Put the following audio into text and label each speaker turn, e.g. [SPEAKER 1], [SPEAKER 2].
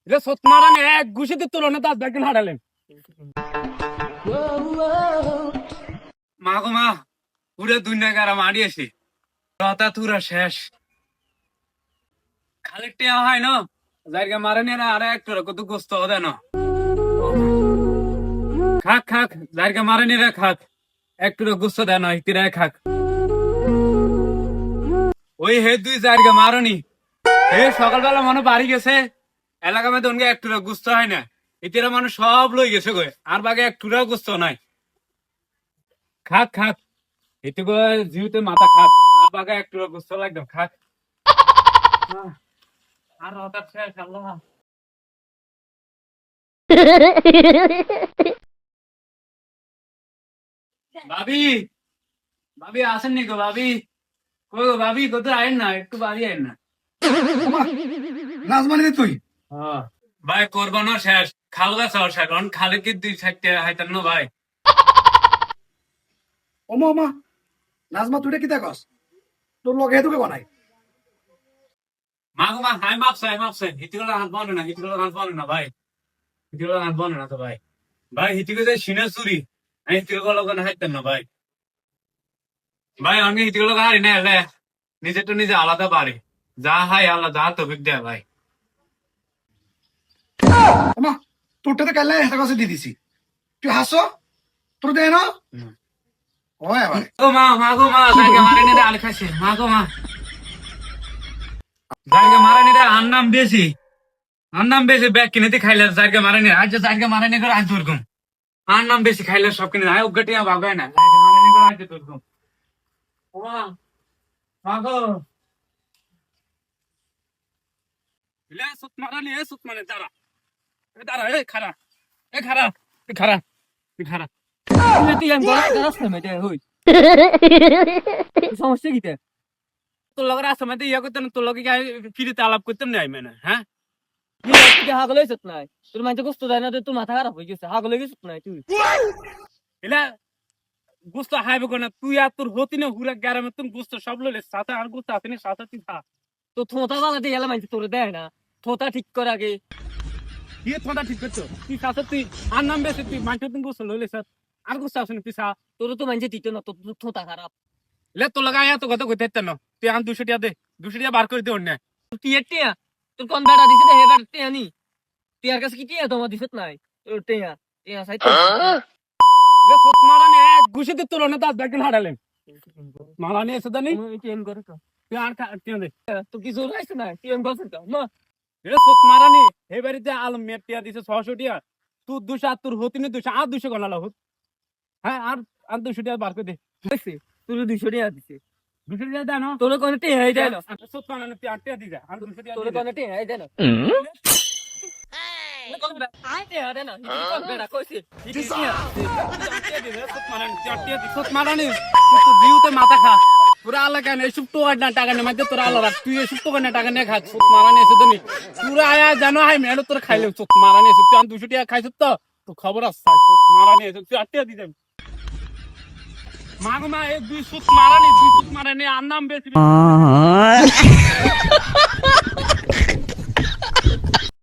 [SPEAKER 1] এটা সত মারান এক ঘুষিতে তুলনে দাঁত ব্যাগন হারালেন। মা গো মা, পুরো দুনিয়া গারা মারিয়েছি, রতা তুরা শেষ। খালি টিয়া হয় না, জায়গা মারে নিয়ে আর একটু কত গোস্ত হবে না। খাক খাক, জায়গা মারে নিয়ে খাক, একটু গোস্ত দেয় না, তিরায় খাক। ওই হে দুই জায়গা মারনি, হে সকালবেলা মনে বাড়ি গেছে, এলাকা মধ্যে অনকে একটু গুস্ত হয় না, ইতিরা মানুষ সব লই গেছে গো, আর বাগে একটুরাও গুস্ত নাই। খাক খাক, এটুকু জিউতে মাথা খাক, আর বাগে একটু গুস্ত লাগবে খাক। আর হঠাৎ শেষ আল্লাহ। ভাবি, ভাবি আসেননি গো ভাবি, কই গো ভাবি, কোথায় আয়েন না, একটু বাড়ি আয়েন না।
[SPEAKER 2] নাজমানি তুই
[SPEAKER 1] ভাই করবো না শেষ, খালগা চাও শেষ, কারণ খালে কি দুই চারটে হাইতান না ভাই।
[SPEAKER 2] ওমা ওমা নাজমা তুই কি দেখস তোর লগে হেতুকে বানাই
[SPEAKER 1] মা গো মা, হাই মাপছে হিতিগুলো হাত বনে না, হিতিগুলো হাত বনে না ভাই, হিতিগুলো হাত বনে না তো ভাই। ভাই হিতিকে যে সিনে চুরি, আমি হিতিগুলো লোক হাইতান না ভাই। ভাই আমি হিতিগুলো হারি না এলে নিজে তো নিজে আলাদা বাড়ি, যা হাই আলাদা যা তো দেয় ভাই।
[SPEAKER 2] ওমা তোরটাতে কাইলে হেতা কাছে দিয়ে দিছি তুই হাসো তোর দেয় না ও এবার
[SPEAKER 1] ও মা, মা গো মা, জায়গা মারে নিয়ে আল খাইছে, মা গো মা, জায়গা মারে নিয়ে আর নাম বেশি ব্যাগ কিনে খাইলে জায়গা মারে নিয়ে, আজ জায়গা মারে নিয়ে করে আজ দুর্গম, আর নাম বেশি খাইলে সব কিনে আয় উগাটিয়া ভাগায় না, জায়গা মারে নিয়ে করে আজ দুর্গম। ও মা, মা গো, লে সুত মারা নিয়ে সুত মানে দাঁড়া, দাঁড়া, এ খারা, এ খারা, এ খারা, এ খারা। সমস্যা কি তোর লগে রাস্তার মধ্যে ইয়া করতেন, তোর লগে ফিরিতে আলাপ করতাম না মানে, হ্যাঁ
[SPEAKER 3] হাগল হয়েছত নাই তোর মাঝে গোস্ত দেয় না তোর মাথা খারাপ হয়ে গেছে হাগল হয়ে গেছত নাই তুই
[SPEAKER 1] এলা গোস্ত হাইবে কোনা, তুই আর তোর হতি না হুরা গ্যারামে তুমি গোস্ত সব লইলে সাথে আর গোস্ত আছে না, সাথে তুই খা।
[SPEAKER 3] তো থোঁতা বানাতে গেলে মাঝে তোরে দেয় না থোঁতা ঠিক কর আগে
[SPEAKER 1] দিয়ে তোটা ঠিক করছো, তুই সাথে তুই আর নাম বেশি, তুই মাংস তুমি গোস্ত লইলে স্যার আর গোস্ত আছে না তুই খা।
[SPEAKER 3] তোর তো মাঝে দিত না তোর থোঁতা খারাপ
[SPEAKER 1] লে তোর লাগা আয়া তো কথা কইতে না, তুই আন 200 টাকা দে, 200 টাকা বার করে দে অন্য।
[SPEAKER 3] তুই টিয়া তোর কোন বেড়া দিছে হে বেড়া টিয়া নি টিয়ার কাছে কি টিয়া তোমার দিছত নাই তোর টিয়া টিয়া সাইতে
[SPEAKER 1] লে সত মারানি এক ঘুষিতে তুলনে দাঁত ব্যাগন হারালেন। মারানি এসে দানি
[SPEAKER 3] টিএম করে তো
[SPEAKER 1] তুই আর টিয়া দে,
[SPEAKER 3] তো কি জোর আছে না টিএম করছ তো মা
[SPEAKER 1] এটা সত মারানি এই বাড়িতে আলম মেট টিয়া দিছে 600 টাকা, তুই 200 আর তোর হতি না 200 আর 200 গনালা হোক, হ্যাঁ আর 200 টাকা বার করে দে।
[SPEAKER 3] দেখছি তোর 200 টিয়া দিছে
[SPEAKER 1] 200 টাকা দেন
[SPEAKER 3] তোর কোন টিয়া হই দেয় না
[SPEAKER 1] সত মারানি তুই 8 টাকা দি যা, আর 200 টাকা
[SPEAKER 3] তোর
[SPEAKER 1] দি
[SPEAKER 3] কোন টিয়া হই দেয় না টিয়া দেয় না কোন বেড়া কইছে
[SPEAKER 1] সত মারানি তুই তো জিউতে মাথা খা, পুরা এলাকা নেই এসব তো না টাকা নেই মাঝে তোর আলাদা, তুই এসব তো না টাকা নিয়ে খা। সত মারানি এসে তো নি পুরা আয়া জানো হাই মেলো তোর খাইলে সত মারানি এসে তুই 200 টাকা খাইছ তো তো খবর আছে সত মারানি এসে তুই 8 টাকা দি যাবি। মা গো মা, এই 2 সুত মারানি আর নাম বেশি